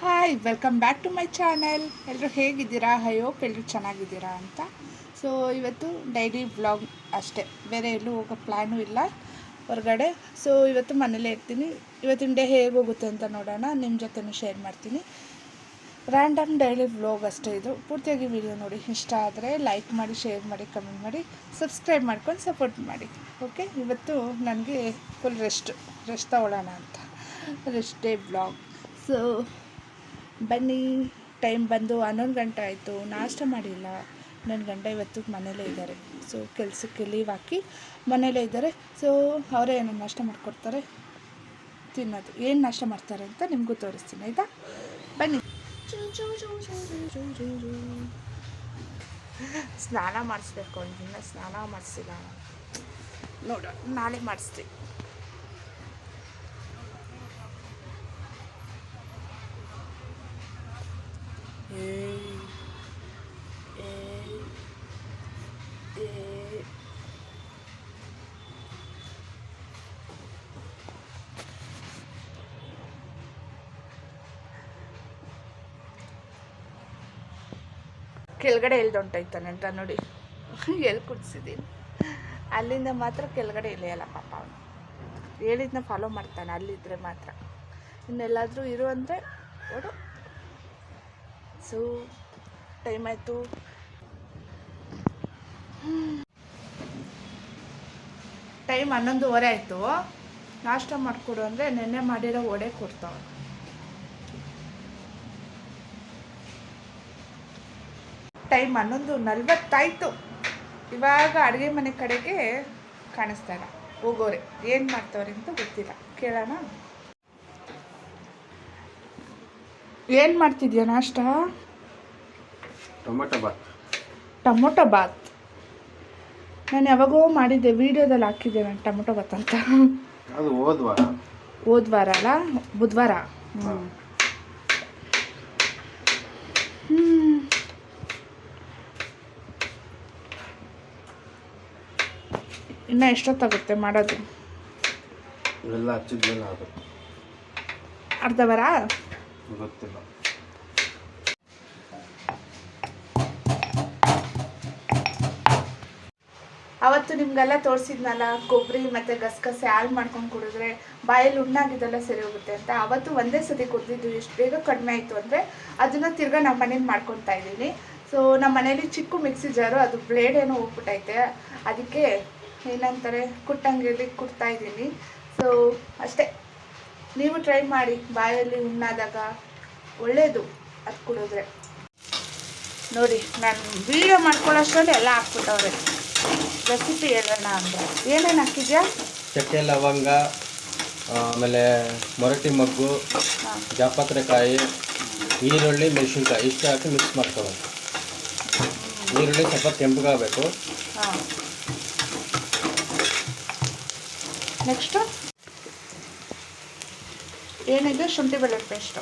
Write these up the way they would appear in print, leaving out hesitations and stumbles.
Hi welcome back to my channel. ಎಲ್ಲರೂ ಹೇಗಿದ್ದೀರಾ? I hope ಎಲ್ಲರೂ ಚೆನ್ನಾಗಿದ್ದೀರಾ ಅಂತ. ಸೊ ಇವತ್ತು ಡೈಲಿ ವ್ಲಾಗ್ ಅಷ್ಟೇ, ಬೇರೆ ಎಲ್ಲೂ ಹೋಗೋ ಪ್ಲ್ಯಾನೂ ಇಲ್ಲ ಹೊರಗಡೆ. ಸೊ ಇವತ್ತು ಮನೇಲೇ ಇರ್ತೀನಿ. ಇವತ್ತಿನ ಡೇ ಹೇಗೆ ಹೋಗುತ್ತೆ ಅಂತ ನೋಡೋಣ, ನಿಮ್ಮ ಜೊತೆನೂ ಶೇರ್ ಮಾಡ್ತೀನಿ. ರ್ಯಾಂಡಮ್ ಡೈಲಿ ವ್ಲಾಗ್ ಅಷ್ಟೇ ಇದು. ಪೂರ್ತಿಯಾಗಿ ವಿಡಿಯೋ ನೋಡಿ, ಇಷ್ಟ ಆದರೆ ಲೈಕ್ ಮಾಡಿ, ಶೇರ್ ಮಾಡಿ, ಕಮೆಂಟ್ ಮಾಡಿ, ಸಬ್ಸ್ಕ್ರೈಬ್ ಮಾಡ್ಕೊಂಡು ಸಪೋರ್ಟ್ ಮಾಡಿ. ಓಕೆ, ಇವತ್ತು ನನಗೆ ಫುಲ್ ರೆಸ್ಟ್ ತಗೊಳ್ಳೋಣ ಅಂತ, ರೆಸ್ಟ್ ಡೇ ವ್ಲಾಗ್. ಸೊ ಬನ್ನಿ. ಟೈಮ್ ಬಂದು 11 ಗಂಟೆ ಆಯಿತು, ನಾಷ್ಟ ಮಾಡಿಲ್ಲ. ನನ್ನ ಗಂಡ ಇವತ್ತು ಮನೇಲೇ ಇದ್ದಾರೆ. ಸೊ ಕೆಲಸಕ್ಕೆ ಲೀವ್ ಹಾಕಿ ಮನೇಲೇ ಇದ್ದಾರೆ. ಸೊ ಅವರೇ ಏನೋ ನಾಷ್ಟ ಮಾಡಿಕೊಡ್ತಾರೆ, ತಿನ್ನೋದು. ಏನು ನಾಷ್ಟ ಮಾಡ್ತಾರೆ ಅಂತ ನಿಮಗೂ ತೋರಿಸ್ತೀನಿ, ಆಯಿತಾ? ಬನ್ನಿ. ಸ್ನಾನ ಮಾಡಿಸ್ಬೇಕು ಅಂದಿನ, ಸ್ನಾನ ಮಾಡಿಸಿಲ್ಲ. ನೋಡ, ನಾಳೆ ಮಾಡಿಸ್ತೀನಿ. ಕೆಳಗಡೆ ಎಲ್ಲಿ ಹೊಂಟೋಯ್ತಾನೆ ಅಂತ ನೋಡಿ, ಎಲ್ಲಿ ಕುಡಿಸಿದ್ದೀನಿ. ಅಲ್ಲಿಂದ ಮಾತ್ರ ಕೆಳಗಡೆ ಇಳಿಯಲ್ಲ ಪಾಪ ಅವನು. ಹೇಳಿದ್ನ ಫಾಲೋ ಮಾಡ್ತಾನೆ, ಅಲ್ಲಿದ್ದರೆ ಮಾತ್ರ. ಇನ್ನೆಲ್ಲಾದರೂ ಇರು ಅಂದರೆ ಓಡು. ಸೊ ಟೈಮ್ ಆಯಿತು. ಟೈಮ್ 11:15 ಆಯಿತು. ನಾಷ್ಟ ಮಾಡಿಕೊಡು ಅಂದರೆ ನೆನ್ನೆ ಮಾಡಿರೋ ವಡೆ ಕೊಡ್ತಾವೆ. ಟೈಮ್ 11:40 ಆಯಿತು. ಇವಾಗ ಅಡುಗೆ ಮನೆ ಕಡೆಗೆ ಕಾಣಿಸ್ತಾರೆ ಹೋಗೋರೆ. ಏನು ಮಾಡ್ತವ್ರೆ ಅಂತ ಗೊತ್ತಿಲ್ಲ, ಕೇಳೋಣ. ಏನು ಮಾಡ್ತಿದ್ಯಾ ನಾಷ್ಟ? ಟೊಮೊಟೊ ಬಾತ್. ನಾನು ಯಾವಾಗೋ ಮಾಡಿದ್ದೆ, ವೀಡಿಯೋದಲ್ಲಿ ಹಾಕಿದ್ದೆ ನಾನು ಟೊಮೊಟೊ ಬಾತ್ ಅಂತ. ಅದು ಹೋದ ವಾರ ಅಲ್ಲ, ಬುಧವಾರ. ಇನ್ನು ಎಷ್ಟೊತ್ತಾಗುತ್ತೆ ಮಾಡೋದು? ಎಲ್ಲ ಹಚ್ಚಿದ್ಮೇಲೆ ಆಗುತ್ತೆ. ಅರ್ಧ ವಾರ ಗೊತ್ತಿಲ್ಲ. ಅವತ್ತು ನಿಮಗೆಲ್ಲ ತೋರಿಸಿದ್ನಲ್ಲ, ಕೊಬ್ಬರಿ ಮತ್ತು ಗಸಗಸೆ ಹಾಲು ಮಾಡ್ಕೊಂಡು ಕುಡಿದ್ರೆ ಬಾಯಲ್ಲಿ ಹುಣ್ಣಾಗಿದ್ದೆಲ್ಲ ಸರಿ ಹೋಗುತ್ತೆ ಅಂತ. ಅವತ್ತು ಒಂದೇ ಸತಿ ಕುಡಿದಿದ್ದು, ಎಷ್ಟು ಬೇಗ ಕಡಿಮೆ ಆಯಿತು ಅಂದರೆ ಅದನ್ನು ತಿರ್ಗಾ ನಮ್ಮ ಮನೇಲಿ ಮಾಡ್ಕೊತಾ ಇದ್ದೀನಿ. ಸೊ ನಮ್ಮ ಮನೇಲಿ ಚಿಕ್ಕ ಮಿಕ್ಸಿ ಜಾರು, ಅದು ಬ್ಲೇಡ್ ಏನೋ ಹೋಗ್ಬಿಟ್ಟೈತೆ, ಅದಕ್ಕೆ ಏನಂತಾರೆ ಕುಟ್ಟಂಗಿಲಿ ಕುಟ್ತಾಯಿದ್ದೀನಿ. ಸೊ ಅಷ್ಟೇ, ನೀವು ಟ್ರೈ ಮಾಡಿ. ಬಾಯಲ್ಲಿ ಹುಣ್ಣಾದಾಗ ಒಳ್ಳೆಯದು ಅದು ಕುಡಿದ್ರೆ. ನೋಡಿ, ನಾನು ವೀಡಿಯೋ ಮಾಡ್ಕೊಳ್ಳೋಷ್ಟರಲ್ಲಿ ಎಲ್ಲ ಹಾಕ್ಬಿಟ್ಟವ್ರೆ. ರೆಸಿಪಿ ಹೇಳೋಣ ಅಂದರೆ ಏನೇನು ಹಾಕಿದ್ಯಾ? ಚಕ್ಕೆ, ಲವಂಗ, ಆಮೇಲೆ ಮೊರಟಿ ಮಗ್ಗು, ಜಾಪತ್ರೆಕಾಯಿ, ಈರುಳ್ಳಿ, ಮೆಣಸಿನ್ಕಾಯಿ ಇಷ್ಟು ಹಾಕಿ ಮಿಕ್ಸ್ ಮಾಡ್ಕೊಳ್ಳೋದು. ಈರುಳ್ಳಿ ಸ್ವಲ್ಪ ಕೆಂಪಗಾಗಬೇಕು. ಹಾಂ, ನೆಕ್ಸ್ಟು ಏನಿದೆ? ಶುಂಠಿ ಬೆಳ್ಳುಳ್ಳಿ ಪೇಸ್ಟು.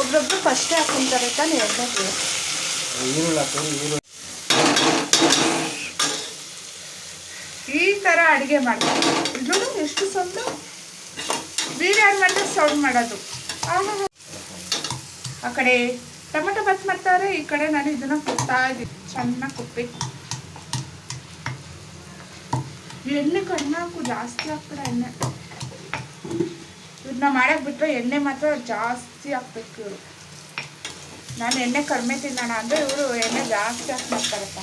ಒಬ್ರೊಬ್ರು ಫಸ್ಟೇ ಹಾಕೊಂತಾರೆ ತಾನೆ ಎಣ್ಣೆಗೆ. ಈ ಥರ ಅಡುಗೆ ಮಾಡ್ತಾರೆ. ಇದು ಎಷ್ಟು ಸೌಂಡು, ವೀಡಿಯೋ ಆನ್ ಮಾಡಿದ್ರೆ ಸೌಂಡ್ ಮಾಡೋದು. ಆ ಕಡೆ ಟೊಮೆಟೊ ಬಾತ್ ಮಾಡ್ತಾರೆ, ಈ ಕಡೆ ನಾನು ಇದನ್ನು ಕುಟ್ತಾ ಇದ್ದೀನಿ. ಚೆನ್ನಾಗಿ ಕುಟ್ಬೇಕು. ಎಣ್ಣೆ ಕಡಿಮೆ ಹಾಕು, ಜಾಸ್ತಿ ಹಾಕ್ಬಿಡ ಎಣ್ಣೆ. ಇದನ್ನ ಮಾಡಕ್ಕೆ ಬಿಟ್ಟರೆ ಎಣ್ಣೆ ಮಾತ್ರ ಜಾಸ್ತಿ ಹಾಕ್ಬೇಕು ಇವರು. ನಾನು ಎಣ್ಣೆ ಕಡಿಮೆ ತಿನ್ನೋಣ ಅಂದರೆ ಇವರು ಎಣ್ಣೆ ಜಾಸ್ತಿ ಹಾಕಿ ಮಾಡ್ತಾರಪ್ಪ.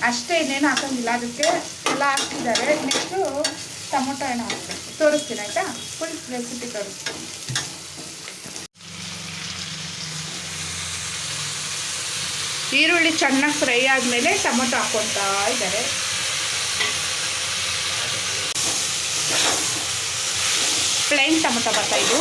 ಅಷ್ಟೇ, ಇನ್ನೇನು ಹಾಕೋಂಗಿಲ್ಲ. ಅದಕ್ಕೆ ಎಲ್ಲ ಹಾಕ್ತಿದ್ದಾರೆ. ನೆಕ್ಸ್ಟು ಟೊಮೊಟೊ ಏನೋ ಹಾಕ್ಬೇಕು, ತೋರಿಸ್ತೀನಿ ಆಯಿತಾ? ಫುಲ್ ರೆಸಿಪಿ ತೋರಿಸ್ತೀನಿ. ಈರುಳ್ಳಿ ಚೆನ್ನಾಗಿ ಫ್ರೈ ಆದಮೇಲೆ ಟೊಮೊಟೊ ಹಾಕ್ಕೊತಾ ಇದ್ದಾರೆ. ಪ್ಲೇನ್ ಟೊಮೊಟೊ ಬಾತಾ ಇದು?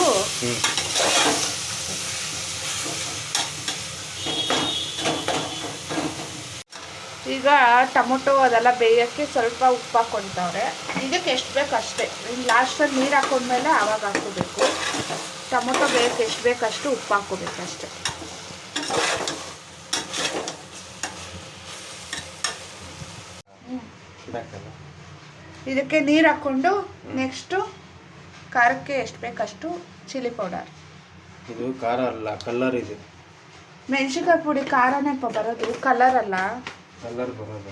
ಈಗ ಟೊಮೊಟೊ ಅದೆಲ್ಲ ಬೇಯೋಕ್ಕೆ ಸ್ವಲ್ಪ ಉಪ್ಪು ಹಾಕ್ಕೊಳ್ತವ್ರೆ. ಇದಕ್ಕೆ ಎಷ್ಟು ಬೇಕು ಅಷ್ಟೇ. ಇನ್ನು ಲಾಸ್ಟಲ್ಲಿ ನೀರು ಹಾಕೊಂಡ್ಮೇಲೆ ಆವಾಗ ಹಾಕ್ಕೋಬೇಕು. ಟೊಮೊಟೊ ಬೇಯೋಕ್ಕೆ ಎಷ್ಟು ಬೇಕಷ್ಟು ಉಪ್ಪು ಹಾಕ್ಕೋಬೇಕು ಅಷ್ಟೇ. ಇದಕ್ಕೆ ನೀರು ಹಾಕ್ಕೊಂಡು ನೆಕ್ಸ್ಟು ಖಾರಕ್ಕೆ ಎಷ್ಟು ಬೇಕಷ್ಟು ಚಿಲ್ಲಿ ಪೌಡರ್. ಇದು ಖಾರ ಅಲ್ಲ, ಕಲರ್ ಇದೆ. ಮೆಣಸಿನ್ಕಾಯಿ ಪುಡಿ ಖಾರನೇ ಬರೋದು, ಕಲರ್ ಅಲ್ಲ. ಕಲರ್ ಬರೋದು.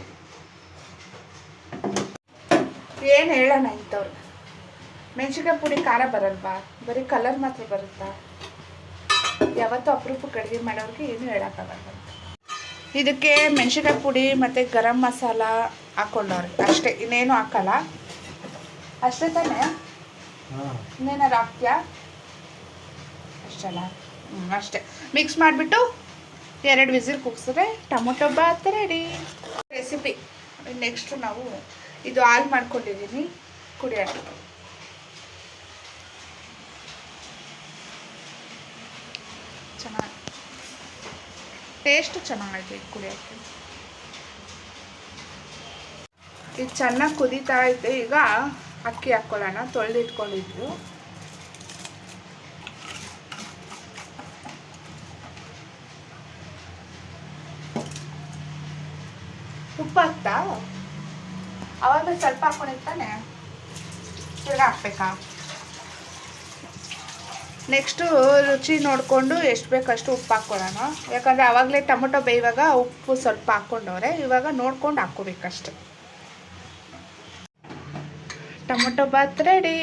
ಏನು ಹೇಳೋಣ ಇಂಥವ್ರು, ಮೆಣಸಿನ್ಕಾಯಿ ಪುಡಿ ಖಾರ ಬರಲ್ವಾ, ಬರೀ ಕಲರ್ ಮಾತ್ರ ಬರುತ್ತಾ? ಯಾವತ್ತೂ ಅಪರೂಪಕ್ಕೆ ಅಡುಗೆ ಮಾಡೋರಿಗೆ ಏನು ಹೇಳೋಕ್ಕಾಗಲ್ಲ. ಇದಕ್ಕೆ ಮೆಣಸಿನ್ಕಾಯಿ ಪುಡಿ ಮತ್ತು ಗರಂ ಮಸಾಲ ಹಾಕ್ಕೊಂಡವ್ರೆ ಅಷ್ಟೇ, ಇನ್ನೇನು ಹಾಕಲ್ಲ. ಅಷ್ಟೇ ತಾನೇ? ಇನ್ನೇನಾರು ಹಾಕ್ತೀಯಾ? ಅಷ್ಟಲ್ಲ. ಅಷ್ಟೇ ಮಿಕ್ಸ್ ಮಾಡಿಬಿಟ್ಟು 2 ವಿಸಿಲ್ ಕೂಗಿಸಿದ್ರೆ tomato bath ready. Recipe next ನಾವು ಇದು ಹಾಲು ಮಾಡ್ಕೊಂಡಿದ್ದೀನಿ, ಕುಡಿಯೋಣ. ಚೆನ್ನಾಗಿ ಟೇಸ್ಟ್ ಚೆನ್ನಾಗೈತೆ ಇದು ಕುಡಿಯೋಕ್ಕೆ. ಇದು ಚೆನ್ನಾಗಿ ಕುದೀತಾ ಐತೆ. ಈಗ ಅಕ್ಕಿ ಹಾಕ್ಕೊಳ್ಳೋಣ, ತೊಳೆದಿಟ್ಕೊಂಡಿದ್ದು. ಉಪ್ಪು ಹಾಕ್ತಾ ಅವಾಗ ಸ್ವಲ್ಪ ಹಾಕ್ಕೊಂಡಿರ್ತಾನೆ, ತಿರ್ಗಿ ಹಾಕ್ಬೇಕಾ? ನೆಕ್ಸ್ಟು ರುಚಿ ನೋಡಿಕೊಂಡು ಎಷ್ಟು ಬೇಕಷ್ಟು ಉಪ್ಪು ಹಾಕ್ಕೊಳ್ಳೋಣ. ಯಾಕಂದರೆ ಆವಾಗಲೇ ಟೊಮೊಟೊ ಬೇಯುವಾಗ ಉಪ್ಪು ಸ್ವಲ್ಪ ಹಾಕ್ಕೊಂಡವ್ರೆ, ಇವಾಗ ನೋಡ್ಕೊಂಡು ಹಾಕ್ಕೋಬೇಕಷ್ಟೆ. Tomato bath ready.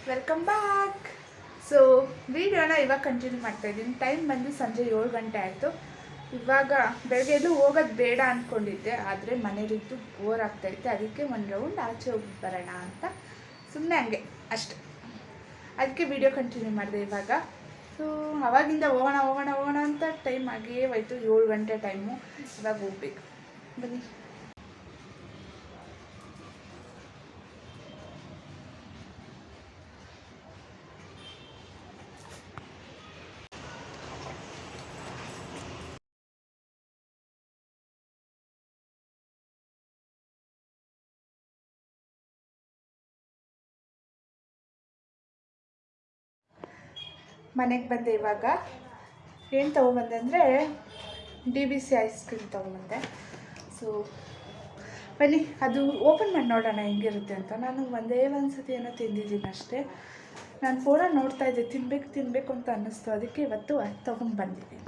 Welcome back. So ವಿಡಿಯೋನ ಇವಾಗ ಕಂಟಿನ್ಯೂ ಮಾಡ್ತಾಯಿದ್ದೀನಿ. ಟೈಮ್ ಬಂದು ಸಂಜೆ 7 ಗಂಟೆ ಆಯಿತು. ಇವಾಗ ಬೆಳಗ್ಗೆ ಎಲ್ಲೂ ಹೋಗೋದು ಬೇಡ ಅಂದ್ಕೊಂಡಿದ್ದೆ, ಆದರೆ ಮನೇಲಿದ್ದು ಬೋರ್ ಆಗ್ತಾಯಿತ್ತು. ಅದಕ್ಕೆ ಒಂದು ರೌಂಡ್ ಆಚೆ ಹೋಗಿ ಬರೋಣ ಅಂತ ಸುಮ್ಮನೆ ಹಂಗೆ ಅಷ್ಟೆ. ಅದಕ್ಕೆ ವಿಡಿಯೋ ಕಂಟಿನ್ಯೂ ಮಾಡಿದೆ ಇವಾಗ. ಸೊ ಅವಾಗಿಂದ ಹೋಗೋಣ ಅಂತ ಟೈಮ್ ಆಗೇ ಹೋಯ್ತು. 7 ಗಂಟೆ ಟೈಮು. ಇವಾಗ ಹೋಗ್ಬೇಕು, ಬನ್ನಿ. ಮನೆಗೆ ಬಂದೆ. ಇವಾಗ ಏನು ತೊಗೊಂಬಂದೆ ಅಂದರೆ DBC ಐಸ್ ಕ್ರೀಮ್ ತೊಗೊಂಬಂದೆ. ಸೊ ಬನ್ನಿ ಅದು ಓಪನ್ ಮಾಡಿ ನೋಡೋಣ ಹೆಂಗಿರುತ್ತೆ ಅಂತ. ನಾನು ಒಂದೇ ಒಂದು ಸತಿ ಏನೋ ತಿಂದಿದ್ದೀನಿ ಅಷ್ಟೇ. ನಾನು ಫೋನಲ್ಲಿ ನೋಡ್ತಾಯಿದ್ದೆ, ತಿನ್ನಬೇಕು ಅಂತ ಅನ್ನಿಸ್ತು. ಅದಕ್ಕೆ ಇವತ್ತು ಅದು ತೊಗೊಂಬಂದಿದ್ದೀನಿ.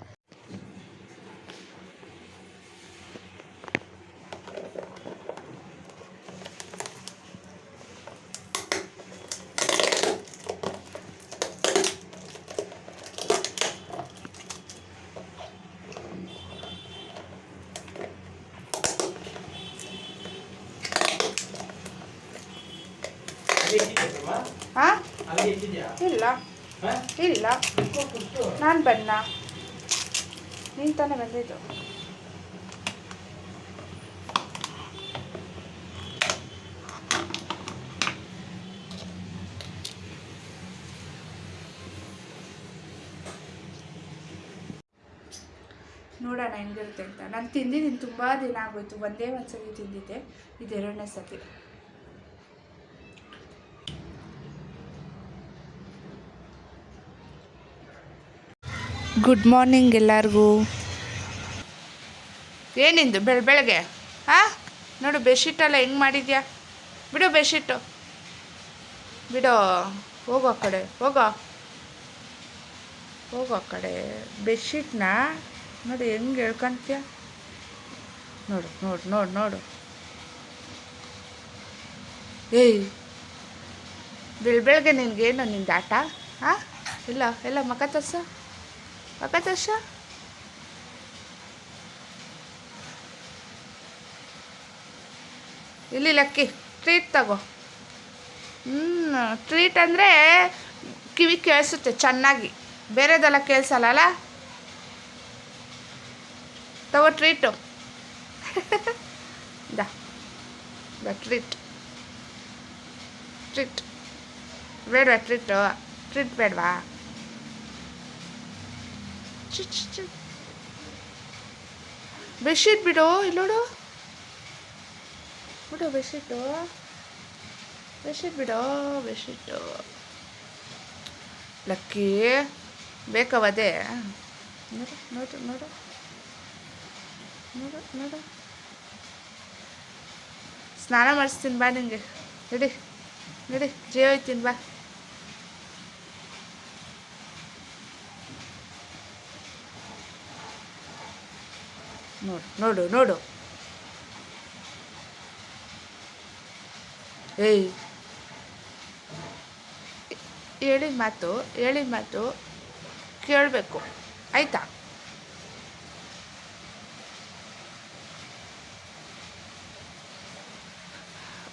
ಹಾಂ ಇಲ್ಲ ನಾನು ಬನ್ನ ನೀನು ತಾನೇ ಬಂದಿದ್ದು. ನೋಡೋಣ ಹೆಂಗಿರುತ್ತೆ ಅಂತ. ನಾನು ತಿಂದಿದ್ದೀನಿ, ತುಂಬ ದಿನ ಆಗೋಯ್ತು. ಒಂದೇ ಒಂದು ಸತಿ ತಿಂದಿದ್ದೆ, ಇದು 2ನೇ ಸತಿ. ಗುಡ್ ಮಾರ್ನಿಂಗ್ ಎಲ್ಲರಿಗೂ. ಏನಿಂದು ಬೆಳಗ್ಗೆ ಹಾಂ ನೋಡು, ಬೆಡ್ಶೀಟೆಲ್ಲ ಹೆಂಗೆ ಮಾಡಿದ್ಯಾ? ಬಿಡು ಬೆಡ್ಶೀಟು, ಬಿಡು. ಹೋಗೋ ಆ ಕಡೆ, ಹೋಗೋ ಆ ಕಡೆ. ಬೆಡ್ಶೀಟ್ನ ನೋಡು ಹೆಂಗೆ ಹೇಳ್ಕೊಂತೀಯ. ನೋಡು. ಏಯ್ ಬೆಳಗ್ಗೆ ನಿನಗೇನು ನಿಂದು ಆಟ? ಹಾಂ ಇಲ್ಲ ಎಲ್ಲ ಮಕ ತರ್ಸ ಮಕ ತರ್ಸ. ಇಲ್ಲಿ ಲಕ್ಕಿ ಟ್ರೀಟ್ ತಗೋ. ಟ್ರೀಟ್ ಅಂದರೆ ಕಿವಿ ಕೇಳಿಸುತ್ತೆ ಚೆನ್ನಾಗಿ, ಬೇರೆದೆಲ್ಲ ಕೇಳಿಸಲ್ಲ. ತಗೋ ಟ್ರೀಟು. ದ ಟ್ರೀಟ್ ಟ್ರೀಟ್ ಬೇಡವಾ? ಟ್ರೀಟ್ ಬೇಡವಾ? ಬೆಡ್ಶೀಟ್ ಬಿಡು, ಇಲ್ಲೋಡು ಬಿಡು, ಬೆಡ್ಶೀಟು ಬಿಡು, ಬೆಡ್ಶೀಟು. ಲಕ್ಕಿ ಬೇಕವದೇ? ನೋಡು ನೋಡು ನೋಡು ನೋಡು ನೋಡು. ಸ್ನಾನ ಮಾಡಿಸ್ತೀನಿ ಬಾ ನಿಂಗೆ. ನಡಿ ಜೀವ ಹೋಯ್ತೀನಿ ಬಾ. ನೋಡು ನೋಡು ನೋಡು. ಏಯ್, ಹೇಳಿದ ಮಾತು ಕೇಳಬೇಕು, ಆಯ್ತಾ?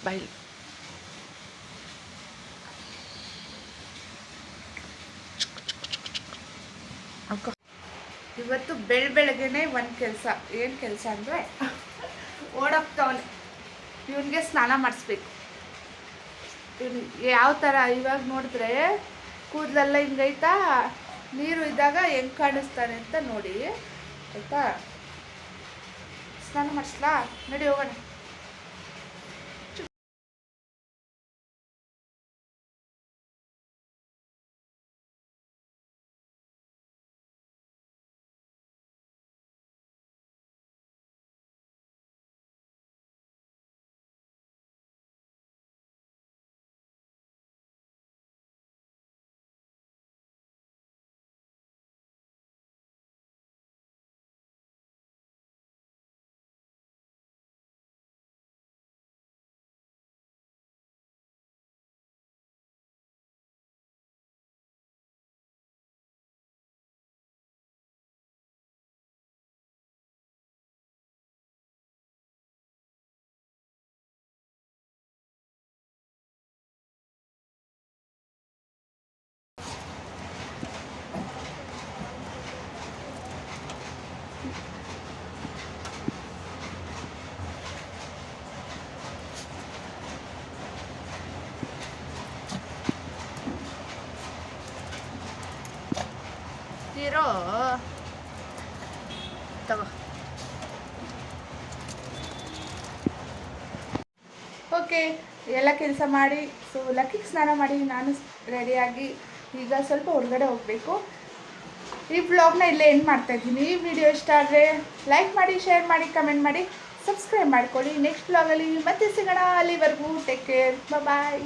ಬಾಯ್. ಇವತ್ತು ಬೆಳಗ್ಗೆನೆ ಒಂದು ಕೆಲಸ. ಏನು ಕೆಲಸ ಅಂದರೆ ಓಡೋಗ್ತವನೆ. ಇವನಿಗೆ ಸ್ನಾನ ಮಾಡಿಸ್ಬೇಕು. ಯಾವ ಥರ ಇವಾಗ ನೋಡಿದ್ರೆ ಕೂದಲೆಲ್ಲ ಹಿಂಗೈತಾ, ನೀರು ಇದ್ದಾಗ ಹೆಂಗೆ ಕಾಣಿಸ್ತಾನೆ ಅಂತ ನೋಡಿ, ಆಯಿತಾ? ಸ್ನಾನ ಮಾಡಿಸ್ಲಾ? ನಡಿ ಹೋಗೋಣ. ಇರೋ ತಗೋ. ಓಕೆ, ಎಲ್ಲ ಕೆಲಸ ಮಾಡಿ ಸೊ ಲಕ್ಕಿಗೆ ಸ್ನಾನ ಮಾಡಿ ನಾನು ರೆಡಿಯಾಗಿ ಈಗ ಸ್ವಲ್ಪ ಹೊರಗಡೆ ಹೋಗಬೇಕು. ಈ ವ್ಲಾಗ್ನ ಇಲ್ಲೇ ಎಂಡ್ ಮಾಡ್ತಾಯಿದ್ದೀನಿ. ಈ ವಿಡಿಯೋ ಇಷ್ಟ ಆದರೆ ಲೈಕ್ ಮಾಡಿ, ಶೇರ್ ಮಾಡಿ, ಕಮೆಂಟ್ ಮಾಡಿ, ಸಬ್ಸ್ಕ್ರೈಬ್ ಮಾಡ್ಕೊಳ್ಳಿ. ನೆಕ್ಸ್ಟ್ ವ್ಲಾಗಲ್ಲಿ ಮತ್ತೆ ಸಿಗೋಣ. ಅಲ್ಲಿವರೆಗೂ ಟೇಕ್ ಕೇರ್, ಬಾಯ್.